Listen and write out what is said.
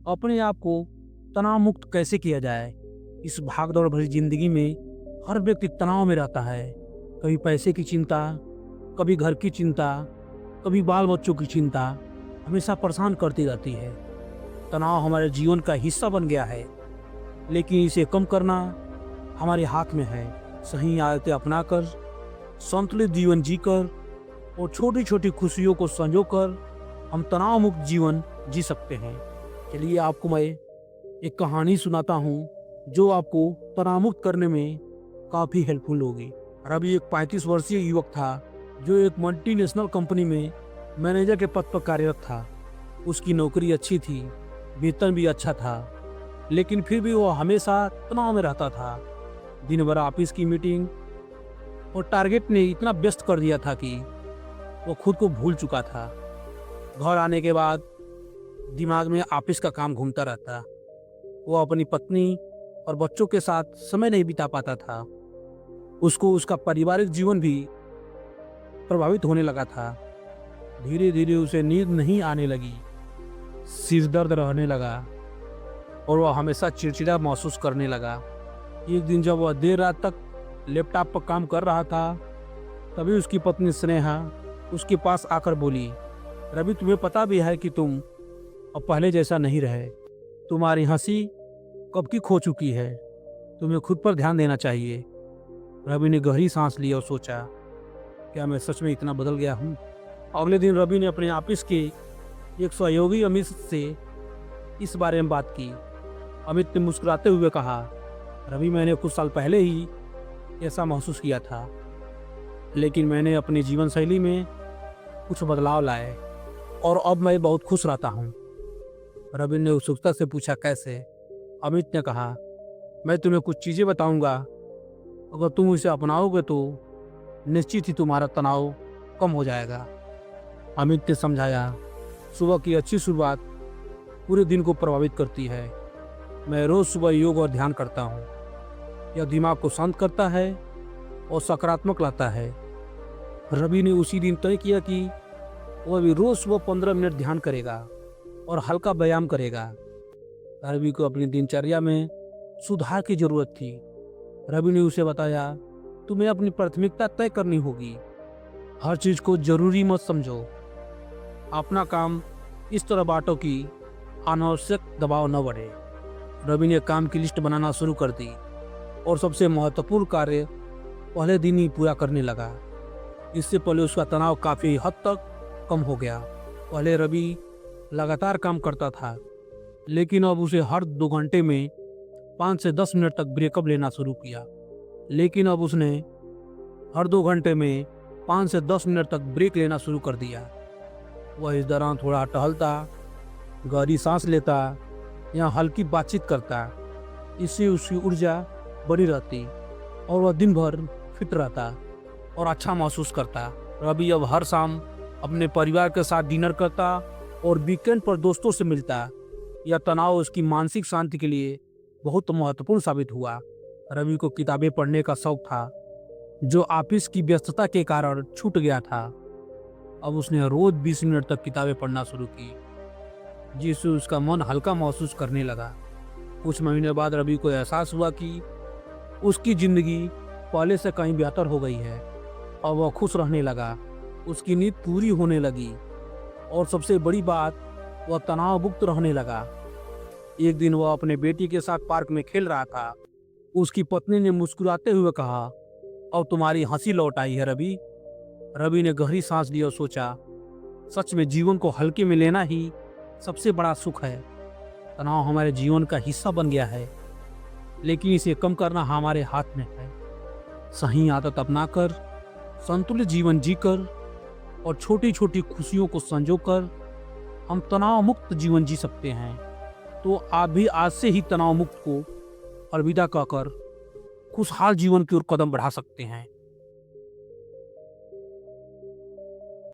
अपने आप को तनाव मुक्त कैसे किया जाए। इस भागदौड़ भरी जिंदगी में हर व्यक्ति तनाव में रहता है। कभी पैसे की चिंता, कभी घर की चिंता, कभी बाल बच्चों की चिंता हमेशा परेशान करती रहती है। तनाव हमारे जीवन का हिस्सा बन गया है, लेकिन इसे कम करना हमारे हाथ में है। सही आदतें अपनाकर, संतुलित जीवन जीकर और छोटी छोटी खुशियों को संजोकर हम तनाव मुक्त जीवन जी सकते हैं। चलिए आपको मैं एक कहानी सुनाता हूँ जो आपको तनाव मुक्त करने में काफ़ी हेल्पफुल होगी। रवि एक 35 वर्षीय युवक था जो एक मल्टीनेशनल कंपनी में मैनेजर के पद पर कार्यरत था। उसकी नौकरी अच्छी थी, वेतन भी अच्छा था, लेकिन फिर भी वो हमेशा तनाव में रहता था। दिन भर ऑफिस की मीटिंग और टारगेट ने इतना व्यस्त कर दिया था कि वो खुद को भूल चुका था। घर आने के बाद दिमाग में ऑफिस का काम घूमता रहता। वो अपनी पत्नी और बच्चों के साथ समय नहीं बिता पाता था। उसको उसका पारिवारिक जीवन भी प्रभावित होने लगा था। धीरे धीरे उसे नींद नहीं आने लगी, सिर दर्द रहने लगा और वह हमेशा चिड़चिड़ा महसूस करने लगा। एक दिन जब वह देर रात तक लैपटॉप पर काम कर रहा था, तभी उसकी पत्नी स्नेहा उसके पास आकर बोली, रवि तुम्हें पता भी है कि तुम अब पहले जैसा नहीं रहे। तुम्हारी हंसी कब की खो चुकी है। तुम्हें खुद पर ध्यान देना चाहिए। रवि ने गहरी सांस ली और सोचा, क्या मैं सच में इतना बदल गया हूँ। अगले दिन रवि ने अपने ऑफिस के एक सहयोगी अमित से इस बारे में बात की। अमित ने मुस्कुराते हुए कहा, रवि मैंने कुछ साल पहले ही ऐसा महसूस किया था, लेकिन मैंने अपनी जीवन शैली में कुछ बदलाव लाए और अब मैं बहुत खुश रहता हूँ। रवि ने उत्सुकता से पूछा, कैसे? अमित ने कहा, मैं तुम्हें कुछ चीज़ें बताऊंगा, अगर तुम इसे अपनाओगे तो निश्चित ही तुम्हारा तनाव कम हो जाएगा। अमित ने समझाया, सुबह की अच्छी शुरुआत पूरे दिन को प्रभावित करती है। मैं रोज़ सुबह योग और ध्यान करता हूँ। यह दिमाग को शांत करता है और सकारात्मक लाता है। रवि ने उसी दिन तय किया कि वह भी रोज़ सुबह 15 मिनट ध्यान करेगा और हल्का व्यायाम करेगा। रवि को अपनी दिनचर्या में सुधार की जरूरत थी। रवि ने उसे बताया, तुम्हें अपनी प्राथमिकता तय करनी होगी। हर चीज़ को जरूरी मत समझो। अपना काम इस तरह बांटो कि अनावश्यक दबाव न बढ़े। रवि ने काम की लिस्ट बनाना शुरू कर दी और सबसे महत्वपूर्ण कार्य पहले दिन ही पूरा करने लगा। इससे पहले उसका तनाव काफ़ी हद तक कम हो गया। पहले रवि लगातार काम करता था, लेकिन अब उसे हर 2 घंटे में 5 से 10 मिनट तक ब्रेकअप लेना शुरू किया। लेकिन अब उसने हर 2 घंटे में 5 से 10 मिनट तक ब्रेक लेना शुरू कर दिया। वह इस दौरान थोड़ा टहलता, गहरी सांस लेता या हल्की बातचीत करता। इससे उसकी ऊर्जा बनी रहती और वह दिन भर फिट रहता और अच्छा महसूस करता। रवि अब हर शाम अपने परिवार के साथ डिनर करता और वीकेंड पर दोस्तों से मिलता। यह तनाव उसकी मानसिक शांति के लिए बहुत महत्वपूर्ण साबित हुआ। रवि को किताबें पढ़ने का शौक था, जो ऑफिस की व्यस्तता के कारण छूट गया था। अब उसने रोज 20 मिनट तक किताबें पढ़ना शुरू की, जिससे उसका मन हल्का महसूस करने लगा। कुछ महीने बाद रवि को एहसास हुआ कि उसकी जिंदगी पहले से कहीं बेहतर हो गई है और वह खुश रहने लगा। उसकी नींद पूरी होने लगी और सबसे बड़ी बात, वह तनाव मुक्त रहने लगा। एक दिन वह अपने बेटी के साथ पार्क में खेल रहा था। उसकी पत्नी ने मुस्कुराते हुए कहा, अब तुम्हारी हंसी लौट आई है रवि। रवि ने गहरी सांस ली और सोचा, सच में जीवन को हल्के में लेना ही सबसे बड़ा सुख है। तनाव हमारे जीवन का हिस्सा बन गया है, लेकिन इसे कम करना हमारे हाथ में है। सही आदत अपनाकर, संतुलित जीवन जीकर और छोटी छोटी खुशियों को संजोकर हम तनाव मुक्त जीवन जी सकते हैं। तो आप भी आज से ही तनाव मुक्त को अलविदा कहकर खुशहाल जीवन की ओर कदम बढ़ा सकते हैं।